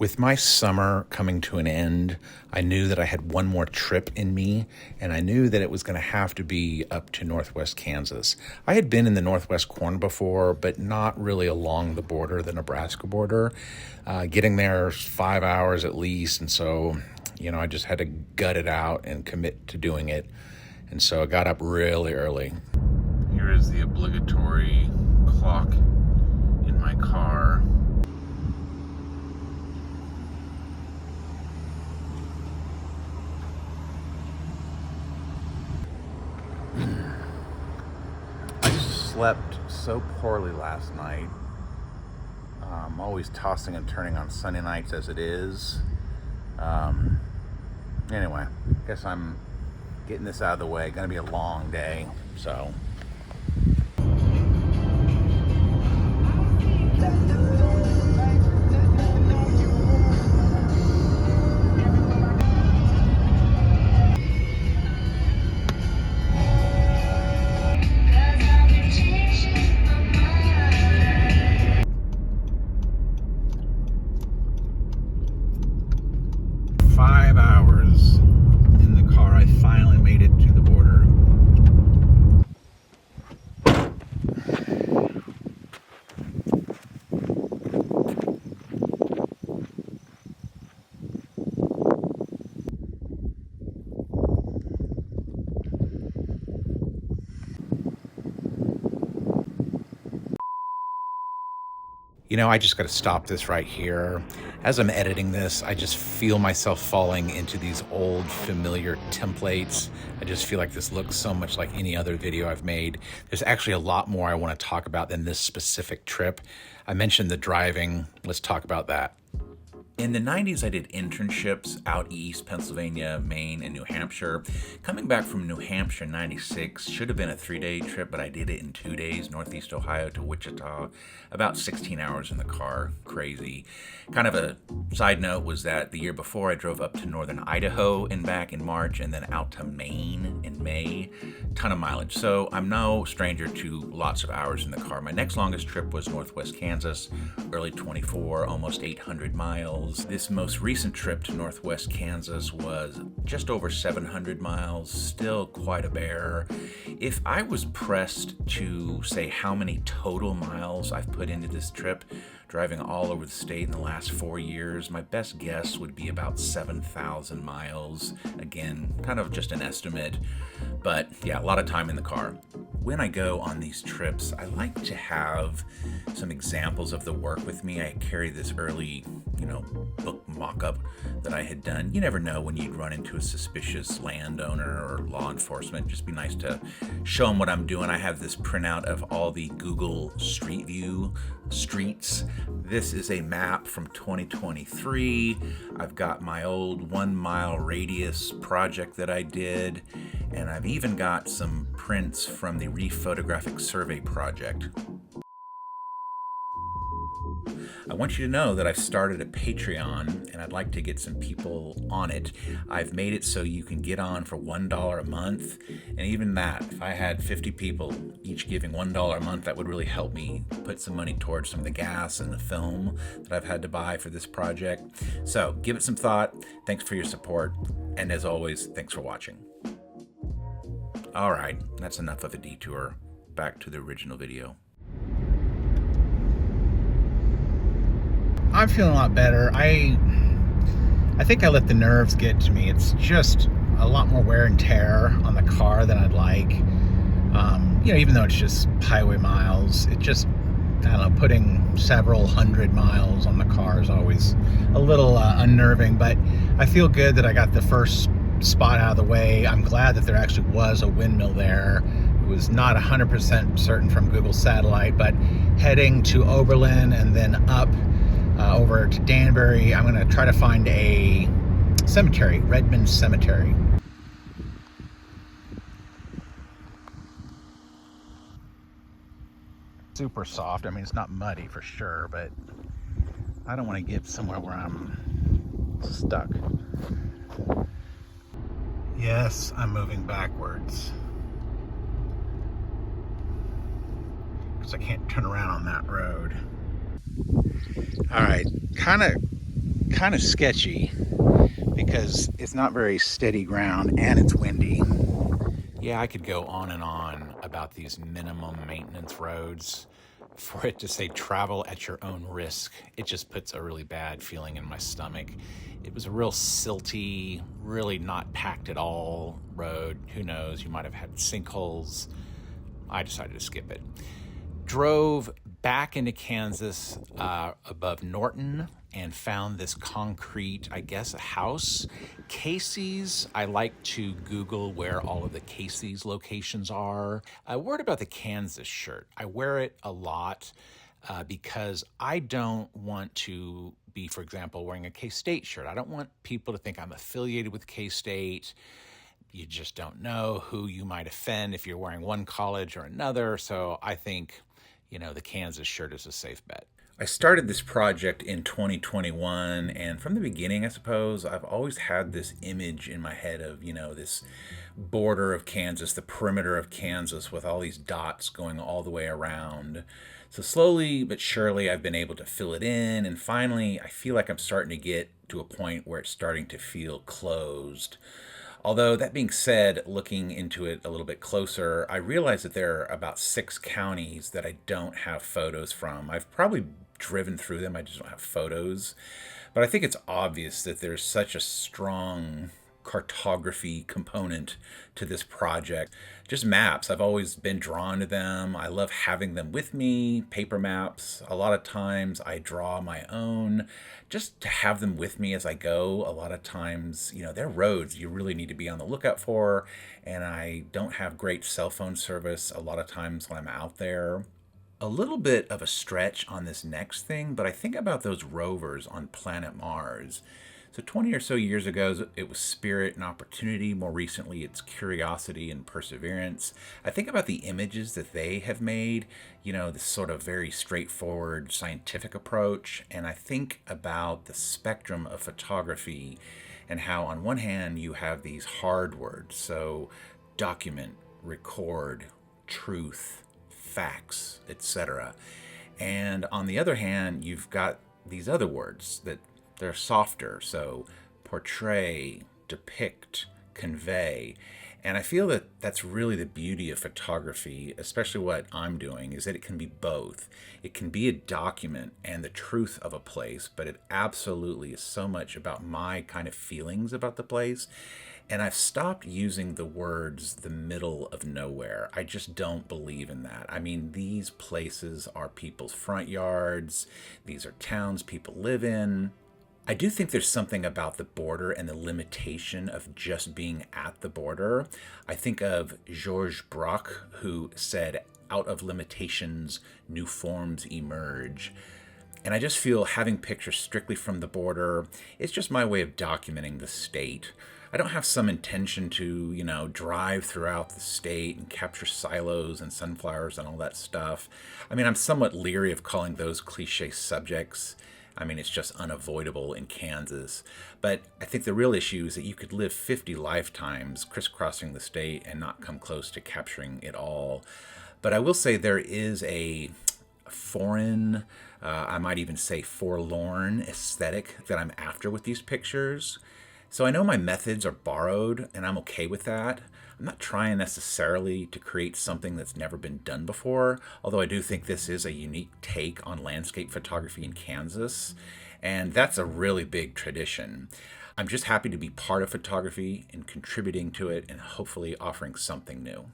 With my summer coming to an end, I knew that I had one more trip in me, and I knew that it was going to have to be up to Northwest Kansas. I had been in the Northwest corner before, but not really along the border, the Nebraska border. Getting there 5 hours at least, and so, I just had to gut it out and commit to doing it. And so I got up really early. Here is the obligatory clock in my car. I slept so poorly last night. I'm always tossing and turning on Sunday nights as it is. Anyway, I guess I'm getting this out of the way. Gonna be a long day, so. I just got to stop this right here. As I'm editing this, I just feel myself falling into these old familiar templates. I just feel like this looks so much like any other video I've made. There's actually a lot more I want to talk about than this specific trip. I mentioned the driving. Let's talk about that. In the 90s, I did internships out east, Pennsylvania, Maine, and New Hampshire. Coming back from New Hampshire in 96 should have been a 3-day trip, but I did it in 2 days, Northeast Ohio to Wichita, about 16 hours in the car. Crazy. Kind of a side note was that the year before I drove up to northern Idaho and back in March, and then out to Maine in May. Ton of mileage. So I'm no stranger to lots of hours in the car. My next longest trip was Northwest Kansas, early 24, almost 800 miles. This most recent trip to Northwest Kansas was just over 700 miles, still quite a bear. If I was pressed to say how many total miles I've put into this trip, driving all over the state in the last 4 years, my best guess would be about 7,000 miles. Again, kind of just an estimate, but yeah, a lot of time in the car. When I go on these trips, I like to have some examples of the work with me. I carry this early, book mock-up that I had done. You never know when you'd run into a suspicious landowner or law enforcement. Just be nice to show them what I'm doing. I have this printout of all the Google Street View streets. This is a map from 2023. I've got my old 1 mile radius project that I did, and I've even got some prints from the Reef Photographic Survey project. I want you to know that I've started a Patreon, and I'd like to get some people on it. I've made it so you can get on for $1 a month, and even that, if I had 50 people each giving $1 a month, that would really help me put some money towards some of the gas and the film that I've had to buy for this project. So give it some thought. Thanks for your support, and as always, thanks for watching. All right, that's enough of a detour. Back to the original video. I'm feeling a lot better. I think I let the nerves get to me. It's just a lot more wear and tear on the car than I'd like. Even though it's just highway miles, it just, I don't know, putting several hundred miles on the car is always a little unnerving, but I feel good that I got the first spot out of the way. I'm glad that there actually was a windmill there. It was not 100% certain from Google Satellite, but heading to Oberlin and then up over to Danbury, I'm going to try to find a cemetery, Redmond Cemetery. Super soft. I mean, it's not muddy for sure, but I don't want to get somewhere where I'm stuck. Yes, I'm moving backwards because I can't turn around on that road. All right, kind of kind of sketchy because it's not very steady ground and it's windy. Yeah, I could go on and on about these minimum maintenance roads. For it to say travel at your own risk, it just puts a really bad feeling in my stomach. It was a real silty, really not packed at all road. Who knows? You might have had sinkholes. I decided to skip it. Drove back into Kansas above Norton and found this concrete, I guess, a house. Casey's, I like to Google where all of the Casey's locations are. A word about the Kansas shirt. I wear it a lot because I don't want to be, for example, wearing a K-State shirt. I don't want people to think I'm affiliated with K-State. You just don't know who you might offend if you're wearing one college or another. So I think, the Kansas shirt is a safe bet. I started this project in 2021, and from the beginning, I suppose, I've always had this image in my head of, this border of Kansas, the perimeter of Kansas with all these dots going all the way around. So slowly but surely, I've been able to fill it in, and finally, I feel like I'm starting to get to a point where it's starting to feel closed. Although, that being said, looking into it a little bit closer, I realize that there are about 6 counties that I don't have photos from. I've probably driven through them, I just don't have photos. But I think it's obvious that there's such a strong cartography component to this project. Just maps. I've always been drawn to them. I love having them with me, paper maps. A lot of times I draw my own just to have them with me as I go. A lot of times, they're roads you really need to be on the lookout for, and I don't have great cell phone service a lot of times when I'm out there. A little bit of a stretch on this next thing, but I think about those rovers on planet Mars. So 20 or so years ago, it was Spirit and Opportunity. More recently, it's Curiosity and Perseverance. I think about the images that they have made, this sort of very straightforward scientific approach. And I think about the spectrum of photography and how, on one hand, you have these hard words. So document, record, truth, facts, etc. And on the other hand, you've got these other words that they're softer. So portray, depict, convey. And I feel that that's really the beauty of photography, especially what I'm doing, is that it can be both. It can be a document and the truth of a place, but it absolutely is so much about my kind of feelings about the place. And I've stopped using the words the middle of nowhere. I just don't believe in that. I mean, these places are people's front yards. These are towns people live in. I do think there's something about the border and the limitation of just being at the border. I think of Georges Braque, who said, "Out of limitations, new forms emerge." And I just feel having pictures strictly from the border, it's just my way of documenting the state. I don't have some intention to, drive throughout the state and capture silos and sunflowers and all that stuff. I mean, I'm somewhat leery of calling those cliche subjects. I mean, it's just unavoidable in Kansas. But I think the real issue is that you could live 50 lifetimes crisscrossing the state and not come close to capturing it all. But I will say there is a foreign, I might even say forlorn aesthetic that I'm after with these pictures. So I know my methods are borrowed, and I'm okay with that. I'm not trying necessarily to create something that's never been done before, although I do think this is a unique take on landscape photography in Kansas, and that's a really big tradition. I'm just happy to be part of photography and contributing to it and hopefully offering something new.